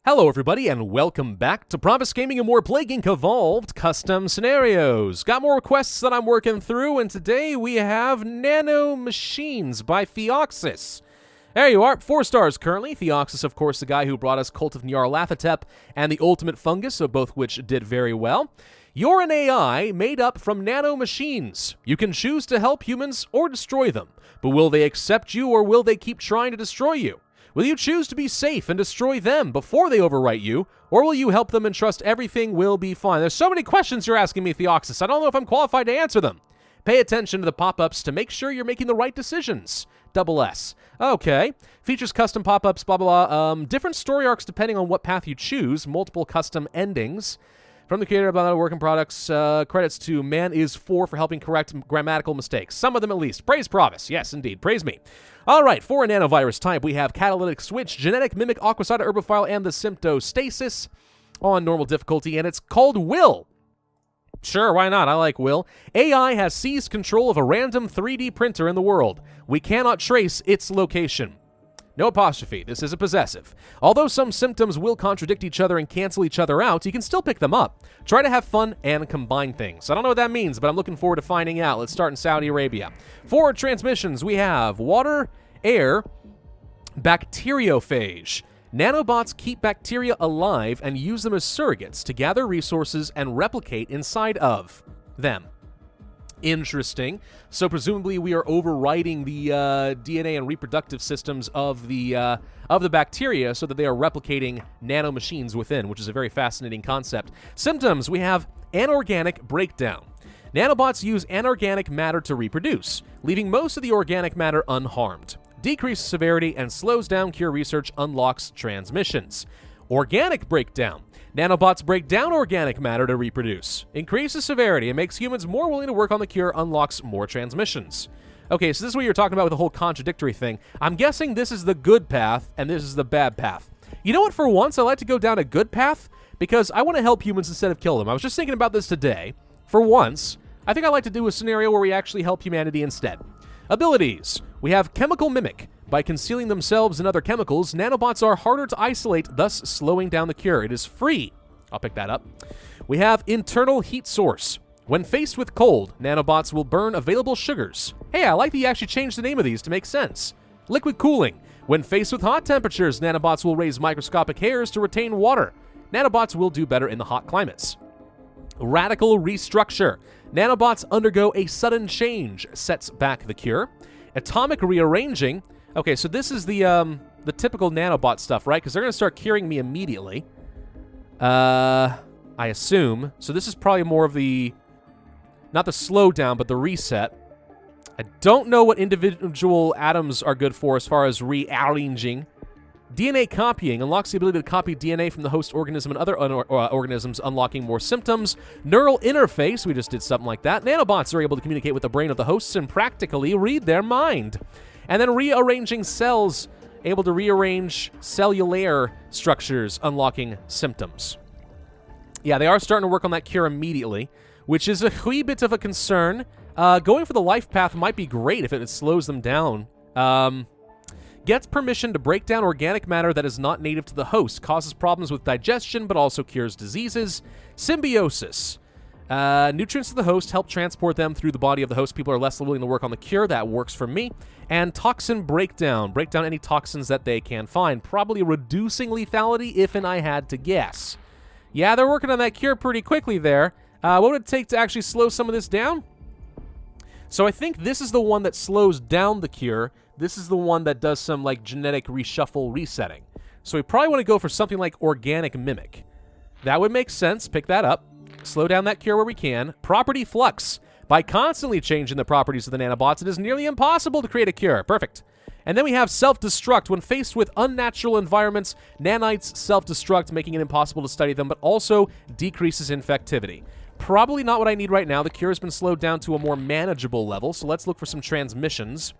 Hello everybody and welcome back to Pravus Gaming and more Plague Inc. Evolved Custom Scenarios. Got more requests that I'm working through, and today we have Nano Machines by Theoxys. There you are, 4 stars currently. Theoxys, of course, the guy who brought us Cult of Nyarlathotep and the Ultimate Fungus, so both which did very well. You're an AI made up from nano machines. You can choose to help humans or destroy them, but will they accept you or will they keep trying to destroy you? Will you choose to be safe and destroy them before they overwrite you, or will you help them and trust everything will be fine? There's so many questions you're asking me, Theoxys. I don't know if I'm qualified to answer them. Pay attention to the pop-ups to make sure you're making the right decisions. Double S. Okay. Features custom pop-ups, blah, blah, blah. Different story arcs depending on what path you choose. Multiple custom endings. From the creator of other working products, credits to Man4 for helping correct grammatical mistakes. Some of them at least. Praise Pravus. Yes, indeed. Praise me. All right, for a nanovirus type, we have Catalytic Switch, Genetic Mimic, Aquasida Herbophile, and the Symptostasis on normal difficulty, and it's called Will. Sure, why not? I like Will. AI has seized control of a random 3D printer in the world. We cannot trace its location. No apostrophe. This is a possessive. Although some symptoms will contradict each other and cancel each other out, you can still pick them up. Try to have fun and combine things. I don't know what that means, but I'm looking forward to finding out. Let's start in Saudi Arabia. For transmissions, we have water, air, bacteriophage. Nanobots keep bacteria alive and use them as surrogates to gather resources and replicate inside of them. Interesting. So presumably we are overriding the DNA and reproductive systems of the bacteria so that they are replicating nanomachines within, which is a very fascinating concept. Symptoms, we have anorganic breakdown. Nanobots use anorganic matter to reproduce, leaving most of the organic matter unharmed. Decreases severity and slows down cure research, unlocks transmissions. Organic breakdown. Nanobots break down organic matter to reproduce. Increases severity and makes humans more willing to work on the cure, unlocks more transmissions. Okay, so this is what you're talking about with the whole contradictory thing. I'm guessing this is the good path and this is the bad path. You know what, for once, I like to go down a good path because I want to help humans instead of kill them. I was just thinking about this today. For once, I think I like to do a scenario where we actually help humanity instead. Abilities. We have Chemical Mimic. By concealing themselves in other chemicals, nanobots are harder to isolate, thus slowing down the cure. It is free. I'll pick that up. We have Internal Heat Source. When faced with cold, nanobots will burn available sugars. Hey, I like that you actually changed the name of these to make sense. Liquid Cooling. When faced with hot temperatures, nanobots will raise microscopic hairs to retain water. Nanobots will do better in the hot climates. Radical Restructure. Nanobots undergo a sudden change, sets back the cure. Atomic Rearranging. Okay, so this is the typical nanobot stuff, right? Because they're going to start curing me immediately. I assume. So this is probably more of the, not the slowdown, but the reset. I don't know what individual atoms are good for as far as rearranging. DNA copying unlocks the ability to copy DNA from the host organism and other organisms, unlocking more symptoms. Neural interface, we just did something like that. Nanobots are able to communicate with the brain of the hosts and practically read their mind. And then rearranging cells, able to rearrange cellular structures, unlocking symptoms. Yeah, they are starting to work on that cure immediately, which is a wee bit of a concern. Going for the life path might be great if it slows them down. Gets permission to break down organic matter that is not native to the host, causes problems with digestion, but also cures diseases. Symbiosis. Nutrients to the host help transport them through the body of the host. People are less willing to work on the cure. That works for me. And toxin breakdown. Break down any toxins that they can find. Probably reducing lethality if and I had to guess. Yeah, they're working on that cure pretty quickly there. What would it take to actually slow some of this down? So I think this is the one that slows down the cure. This is the one that does some like genetic reshuffle resetting. So we probably want to go for something like Organic Mimic. That would make sense. Pick that up. Slow down that cure where we can. Property Flux. By constantly changing the properties of the nanobots, it is nearly impossible to create a cure. Perfect. And then we have Self-Destruct. When faced with unnatural environments, nanites self-destruct, making it impossible to study them, but also decreases infectivity. Probably not what I need right now. The cure has been slowed down to a more manageable level, so let's look for some transmissions.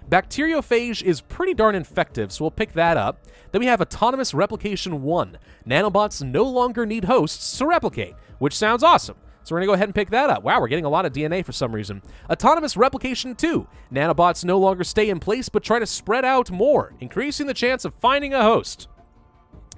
Bacteriophage is pretty darn effective, so we'll pick that up. Then we have Autonomous Replication 1. Nanobots no longer need hosts to replicate, which sounds awesome. So we're going to go ahead and pick that up. Wow, we're getting a lot of DNA for some reason. Autonomous Replication 2. Nanobots no longer stay in place, but try to spread out more, increasing the chance of finding a host.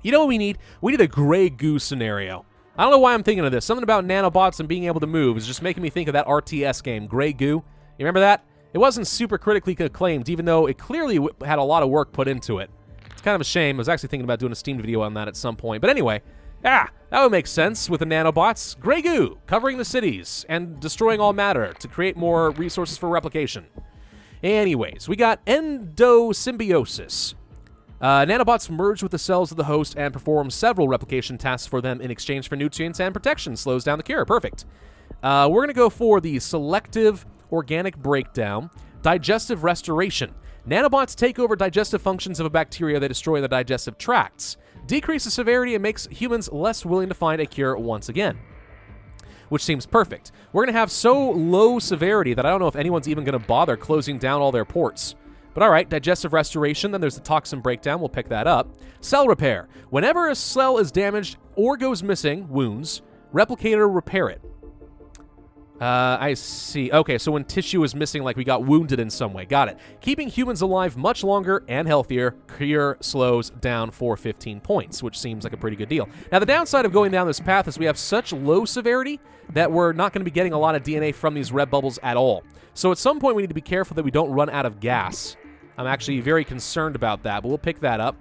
You know what we need? We need a gray goo scenario. I don't know why I'm thinking of this. Something about nanobots and being able to move is just making me think of that RTS game, Gray Goo. You remember that? It wasn't super critically acclaimed, even though it clearly had a lot of work put into it. It's kind of a shame. I was actually thinking about doing a Steam video on that at some point. But anyway, that would make sense with the nanobots. Gray Goo, covering the cities and destroying all matter to create more resources for replication. Anyways, we got endosymbiosis. Nanobots merge with the cells of the host and perform several replication tasks for them in exchange for nutrients and protection. Slows down the cure. Perfect. We're going to go for the selective organic breakdown, digestive restoration. Nanobots take over digestive functions of a bacteria they destroy in the digestive tracts. Decreases severity and makes humans less willing to find a cure once again. Which seems perfect. We're going to have so low severity that I don't know if anyone's even going to bother closing down all their ports. But all right, digestive restoration, then there's the toxin breakdown. We'll pick that up. Cell repair. Whenever a cell is damaged or goes missing, wounds, replicator repair it. I see. Okay, so when tissue is missing, like we got wounded in some way. Got it. Keeping humans alive much longer and healthier. Cure slows down for 15 points, which seems like a pretty good deal. Now, the downside of going down this path is we have such low severity that we're not going to be getting a lot of DNA from these red bubbles at all. So at some point, we need to be careful that we don't run out of gas. I'm actually very concerned about that, but we'll pick that up.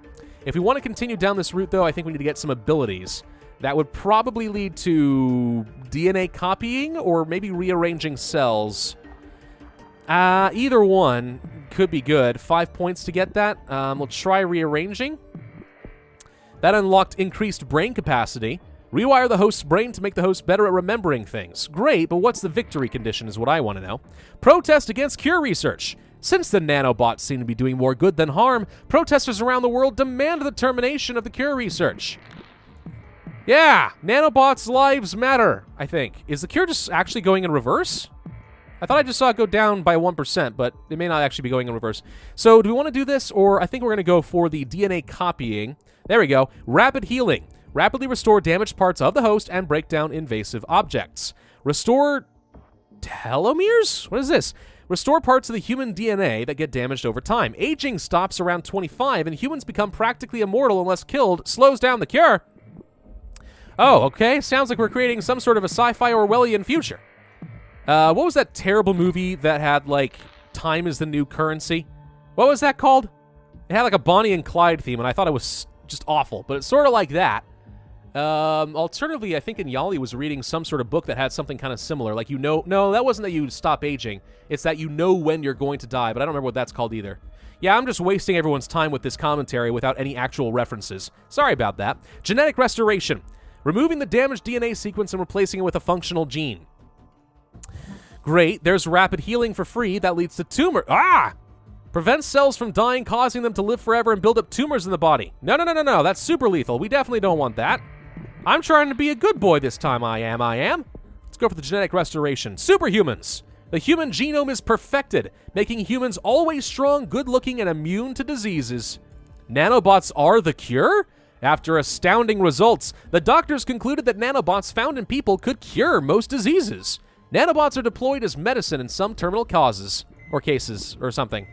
If we want to continue down this route, though, I think we need to get some abilities. That would probably lead to DNA copying or maybe rearranging cells. Either one could be good. 5 points to get that. We'll try rearranging. That unlocked increased brain capacity. Rewire the host's brain to make the host better at remembering things. Great, but what's the victory condition is what I want to know. Protest against cure research. Since the nanobots seem to be doing more good than harm, protesters around the world demand the termination of the cure research. Yeah, nanobots' lives matter, I think. Is the cure just actually going in reverse? I thought I just saw it go down by 1%, but it may not actually be going in reverse. So do we want to do this, or I think we're going to go for the DNA copying. There we go. Rapid healing. Rapidly restore damaged parts of the host and break down invasive objects. Restore telomeres? What is this? Restore parts of the human DNA that get damaged over time. Aging stops around 25, and humans become practically immortal unless killed. Slows down the cure. Oh, okay. Sounds like we're creating some sort of a sci-fi Orwellian future. What was that terrible movie that had, like, time is the new currency? What was that called? It had, like, a Bonnie and Clyde theme, and I thought it was just awful. But it's sort of like that. Alternatively, I think Inyali was reading some sort of book that had something kind of similar. Like, no, that wasn't that you stop aging. It's that you know when you're going to die, but I don't remember what that's called either. Yeah, I'm just wasting everyone's time with this commentary without any actual references. Sorry about that. Genetic restoration. Removing the damaged DNA sequence and replacing it with a functional gene. Great. There's rapid healing for free. That leads to tumor. Prevents cells from dying, causing them to live forever and build up tumors in the body. No. That's super lethal. We definitely don't want that. I'm trying to be a good boy this time, I am. Let's go for the genetic restoration. Superhumans. The human genome is perfected, making humans always strong, good-looking, and immune to diseases. Nanobots are the cure? After astounding results, the doctors concluded that nanobots found in people could cure most diseases. Nanobots are deployed as medicine in some terminal causes, or cases, or something.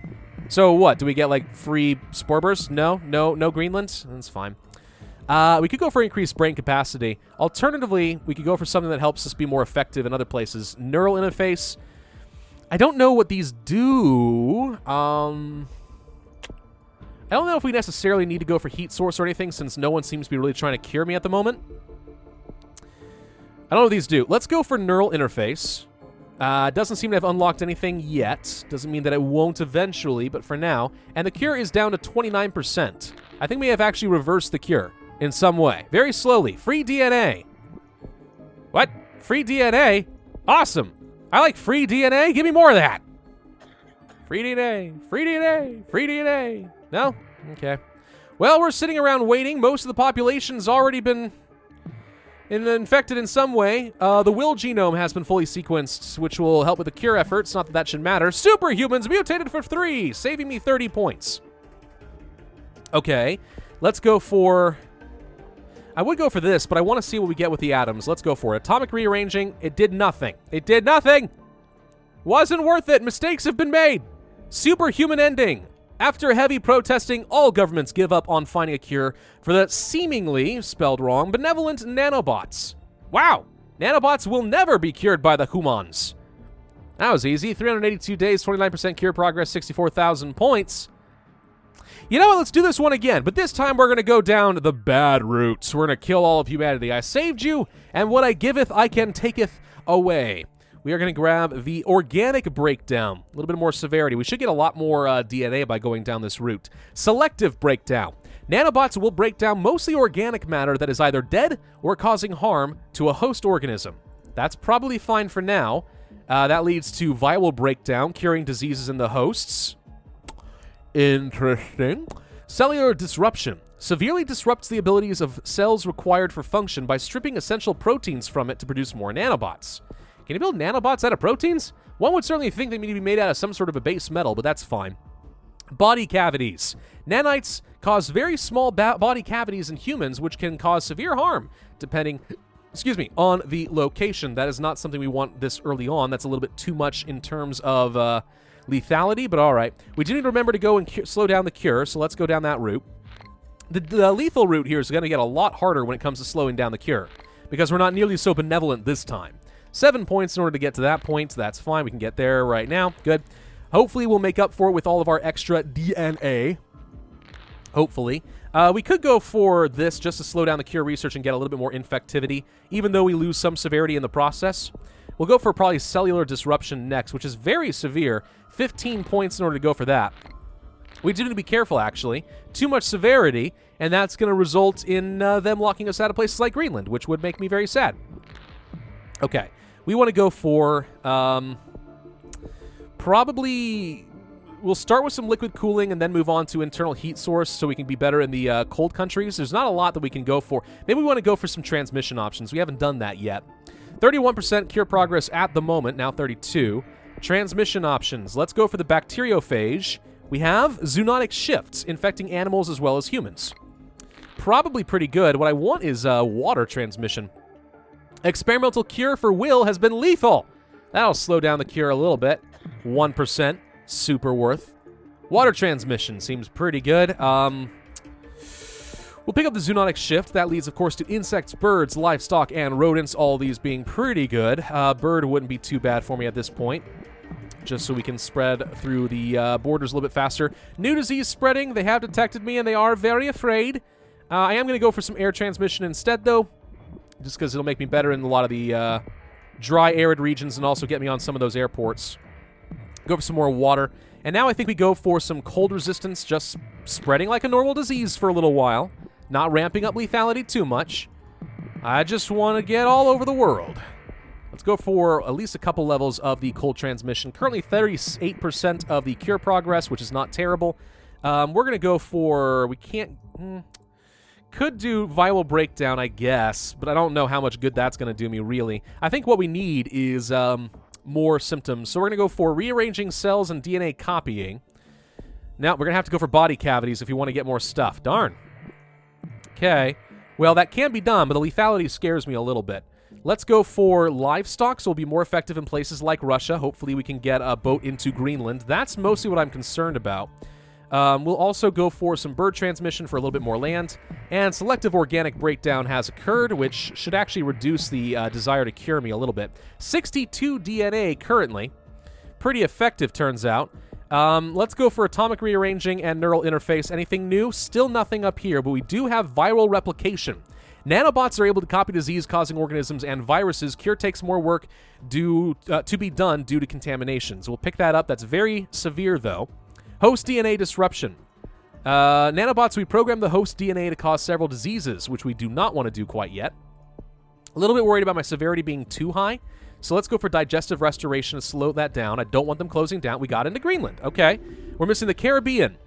So what, do we get, like, free spore bursts? No Greenland? That's fine. We could go for increased brain capacity. Alternatively, we could go for something that helps us be more effective in other places. Neural interface. I don't know what these do. I don't know if we necessarily need to go for heat source or anything, since no one seems to be really trying to cure me at the moment. I don't know what these do. Let's go for neural interface. Doesn't seem to have unlocked anything yet. Doesn't mean that it won't eventually, but for now. And the cure is down to 29%. I think we have actually reversed the cure in some way. Very slowly. Free DNA. What? Free DNA? Awesome. I like free DNA. Give me more of that. Free DNA. Free DNA. Free DNA. No? Okay. Well, we're sitting around waiting. Most of the population's already been infected in some way. The will genome has been fully sequenced, which will help with the cure efforts. Not that that should matter. Superhumans mutated for 3, saving me 30 points. Okay. Let's go for... I would go for this, but I want to see what we get with the atoms. Let's go for it. Atomic rearranging. It did nothing. It did nothing! Wasn't worth it. Mistakes have been made. Superhuman ending. After heavy protesting, all governments give up on finding a cure for the seemingly, spelled wrong, benevolent nanobots. Wow! Nanobots will never be cured by the humans. That was easy. 382 days, 29% cure progress, 64,000 points. You know what? Let's do this one again, but this time we're going to go down the bad route. We're going to kill all of humanity. I saved you, and what I giveth, I can taketh away. We are going to grab the organic breakdown. A little bit more severity. We should get a lot more DNA by going down this route. Selective breakdown. Nanobots will break down mostly organic matter that is either dead or causing harm to a host organism. That's probably fine for now. That leads to viral breakdown, curing diseases in the hosts. Interesting. Cellular disruption. Severely disrupts the abilities of cells required for function by stripping essential proteins from it to produce more nanobots. Can you build nanobots out of proteins? One would certainly think they need to be made out of some sort of a base metal, but that's fine. Body cavities. Nanites cause very small body cavities in humans, which can cause severe harm, depending, on the location. That is not something we want this early on. That's a little bit too much in terms of lethality, but all right. We do need to remember to go and slow down the cure, so let's go down that route. The lethal route here is going to get a lot harder when it comes to slowing down the cure, because we're not nearly so benevolent this time. 7 points in order to get to that point. That's fine. We can get there right now. Good. Hopefully, we'll make up for it with all of our extra DNA. Hopefully. We could go for this just to slow down the cure research and get a little bit more infectivity, even though we lose some severity in the process. We'll go for probably cellular disruption next, which is very severe. 15 points in order to go for that. We do need to be careful, actually. Too much severity, and that's going to result in them locking us out of places like Greenland, which would make me very sad. Okay. We want to go for, probably, we'll start with some liquid cooling and then move on to internal heat source so we can be better in the cold countries. There's not a lot that we can go for. Maybe we want to go for some transmission options. We haven't done that yet. 31% cure progress at the moment, now 32. Transmission options. Let's go for the bacteriophage. We have zoonotic shifts, infecting animals as well as humans. Probably pretty good. What I want is water transmission. Experimental cure for Will has been lethal. That'll slow down the cure a little bit. 1%. Super worth. Water transmission seems pretty good. We'll pick up the zoonotic shift. That leads, of course, to insects, birds, livestock, and rodents, all these being pretty good. Bird wouldn't be too bad for me at this point, just so we can spread through the borders a little bit faster. New disease spreading. They have detected me, and they are very afraid. I am going to go for some air transmission instead, though, just because it'll make me better in a lot of the dry, arid regions and also get me on some of those airports. Go for some more water. And now I think we go for some cold resistance, just spreading like a normal disease for a little while. Not ramping up lethality too much. I just want to get all over the world. Let's go for at least a couple levels of the cold transmission. Currently 38% of the cure progress, which is not terrible. We're going to go for... We can't... Could do viral breakdown, I guess, but I don't know how much good that's going to do me, really. I think what we need is more symptoms. So we're going to go for rearranging cells and DNA copying. Now, we're going to have to go for body cavities if you want to get more stuff. Darn. Okay. Well, that can be done, but the lethality scares me a little bit. Let's go for livestock, so we'll be more effective in places like Russia. Hopefully we can get a boat into Greenland. That's mostly what I'm concerned about. We'll also go for some bird transmission for a little bit more land. And selective organic breakdown has occurred, which should actually reduce the desire to cure me a little bit. 62 DNA currently. Pretty effective, turns out. Let's go for atomic rearranging and neural interface. Anything new? Still nothing up here, but we do have viral replication. Nanobots are able to copy disease-causing organisms and viruses. Cure takes more work to be done due to contaminations. We'll pick that up. That's very severe, though. Host DNA disruption. Nanobots, we program the host DNA to cause several diseases, which we do not want to do quite yet. A little bit worried about my severity being too high, so let's go for digestive restoration to slow that down. I don't want them closing down. We got into Greenland. Okay. We're missing the Caribbean.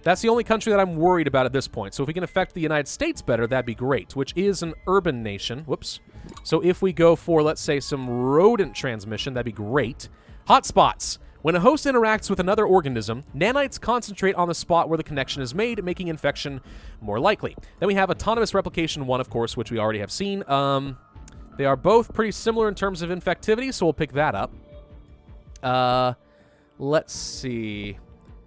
That's the only country that I'm worried about at this point. So if we can affect the United States better, that'd be great, which is an urban nation. Whoops. So if we go for, let's say, some rodent transmission, that'd be great. Hotspots. When a host interacts with another organism, nanites concentrate on the spot where the connection is made, making infection more likely. Then we have autonomous replication 1, of course, which we already have seen. They are both pretty similar in terms of infectivity, so we'll pick that up. Let's see.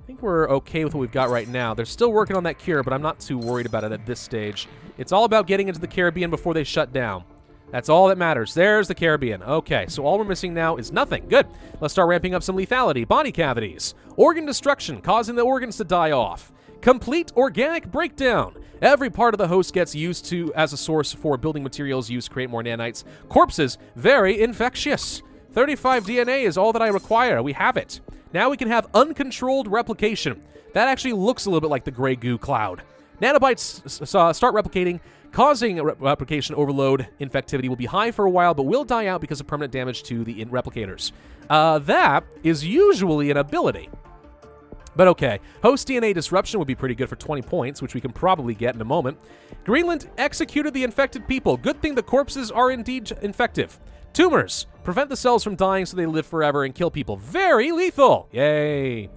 I think we're okay with what we've got right now. They're still working on that cure, but I'm not too worried about it at this stage. It's all about getting into the Caribbean before they shut down. That's all that matters. There's the Caribbean. Okay, so all we're missing now is nothing. Good. Let's start ramping up some lethality. Body cavities. Organ destruction, causing the organs to die off. Complete organic breakdown. Every part of the host gets used to as a source for building materials used to create more nanites. Corpses, very infectious. 35 DNA is all that I require. We have it. Now we can have uncontrolled replication. That actually looks a little bit like the gray goo cloud. Nanobites start replicating, causing replication overload. Infectivity will be high for a while, but will die out because of permanent damage to the replicators. That is usually an ability. But okay, host DNA disruption would be pretty good for 20 points, which we can probably get in a moment. Greenland executed the infected people. Good thing the corpses are indeed infective. Tumors. Prevent the cells from dying so they live forever and kill people. Very lethal. Yay.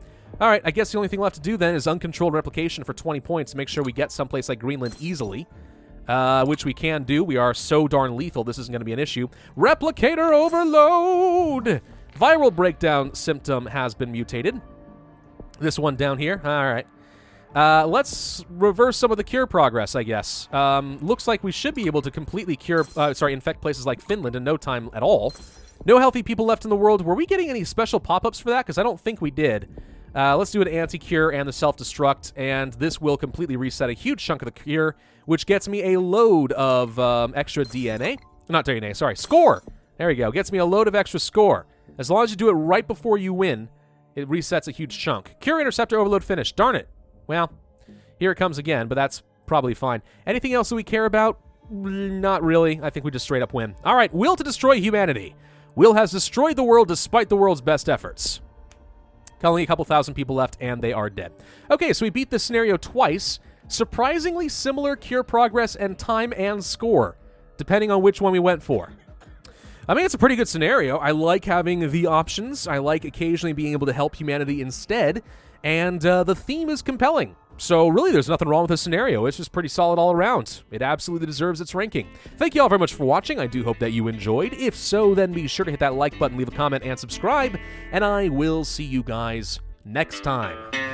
All right, I guess the only thing left to do then is uncontrolled replication for 20 points to make sure we get someplace like Greenland easily, which we can do. We are so darn lethal, this isn't going to be an issue. Replicator overload. Viral breakdown symptom has been mutated. This one down here. All right. Let's reverse some of the cure progress, I guess. Looks like we should be able to completely infect places like Finland in no time at all. No healthy people left in the world. Were we getting any special pop-ups for that? Because I don't think we did. Let's do an anti-cure and the self-destruct, and this will completely reset a huge chunk of the cure, which gets me a load of extra DNA. Not DNA, sorry, score. There we go. Gets me a load of extra score. As long as you do it right before you win, it resets a huge chunk. Cure interceptor overload finished. Darn it. Well, here it comes again, but that's probably fine. Anything else that we care about? Not really. I think we just straight up win. All right, will to destroy humanity. Will has destroyed the world despite the world's best efforts. Only a couple thousand people left, and they are dead. Okay, so we beat this scenario twice. Surprisingly similar cure progress and time and score, depending on which one we went for. I mean, it's a pretty good scenario. I like having the options. I like occasionally being able to help humanity instead. And the theme is compelling. So really, there's nothing wrong with this scenario. It's just pretty solid all around. It absolutely deserves its ranking. Thank you all very much for watching. I do hope that you enjoyed. If so, then be sure to hit that like button, leave a comment, and subscribe. And I will see you guys next time.